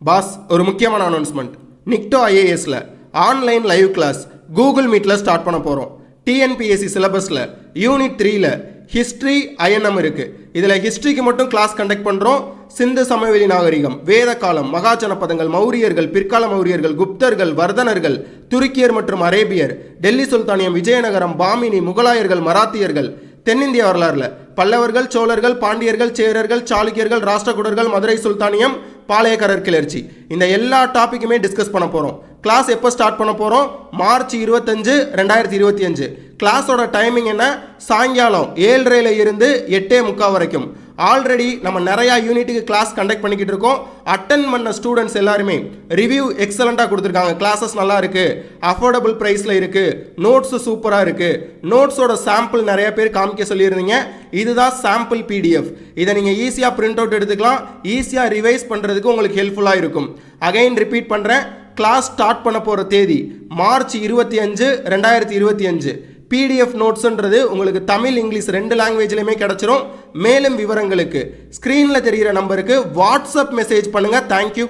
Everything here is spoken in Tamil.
பாஸ் ஒரு முக்கியமான அனௌன்ஸ்மெண்ட். நிக்டோ ஐஏஎஸ்ல ஆன்லைன் லைவ் கிளாஸ் கூகுள் மீட்ல ஸ்டார்ட் பண்ண போகிறோம். டிஎன்பிஎஸ்சி சிலபஸில் யூனிட் 3ல ஹிஸ்ட்ரி ஐஎன்எம் இருக்குது. இதில் ஹிஸ்ட்ரிக்கு மட்டும் கிளாஸ் கண்டக்ட் பண்ணுறோம். சிந்து சமவெளி நாகரிகம், வேத காலம், மகாஜனபதங்கள், மௌரியர்கள், பிற்கால மௌரியர்கள், குப்தர்கள், வர்தனர்கள், துருக்கியர் மற்றும் அரேபியர், டெல்லி சுல்தானியம், விஜயநகரம், பாமினி, முகலாயர்கள், மராத்தியர்கள், தென்னிந்திய வரலாறுல பல்லவர்கள், சோழர்கள், பாண்டியர்கள், சேரர்கள், சாளுக்கியர்கள், ராஷ்டிரகூடர்கள், மதுரை சுல்தானியம், பாளையக்காரர் கிளர்ச்சி, இந்த எல்லா டாப்பிக்குமே டிஸ்கஸ் பண்ண போகிறோம். கிளாஸ் எப்போ ஸ்டார்ட் பண்ண போகிறோம்? மார்ச் 25, 2025. கிளாஸோட டைமிங் என்ன? சாயங்காலம் 7:30 இருந்து 8:45 வரைக்கும். ஆல்ரெடி நம்ம நிறையா யூனிட்டுக்கு கிளாஸ் கண்டக்ட் பண்ணிக்கிட்டு இருக்கோம். அட்டன் பண்ண ஸ்டூடெண்ட்ஸ் எல்லாருமே ரிவ்யூ எக்ஸலண்ட்டாக கொடுத்துருக்காங்க. கிளாஸஸ் நல்லா இருக்குது, அஃபோர்டபுள் ப்ரைஸில் இருக்குது, நோட்ஸு சூப்பராக இருக்குது. நோட்ஸோட சாம்பிள் நிறைய பேர் காமிக்க சொல்லியிருந்தீங்க. இதுதான் சாம்பிள் பிடிஎஃப். இதை நீங்கள் ஈஸியாக பிரிண்ட் அவுட் எடுத்துக்கலாம். ஈஸியாக ரிவைஸ் பண்ணுறதுக்கு உங்களுக்கு ஹெல்ப்ஃபுல்லாக இருக்கும். அகைன் ரிப்பீட் பண்ணுறேன், கிளாஸ் ஸ்டார்ட் பண்ண போகிற தேதி மார்ச் 25, 2025. பிடிஎஃப் நோட்ஸ்ன்றது உங்களுக்கு தமிழ், இங்கிலீஷ் 2 லாங்குவேஜ்லையுமே கிடச்சிரும். மேலும் விவரங்களுக்கு ஸ்க்ரீனில் தெரிகிற நம்பருக்கு வாட்ஸ்அப் மெசேஜ் பண்ணுங்கள். தேங்க்யூ.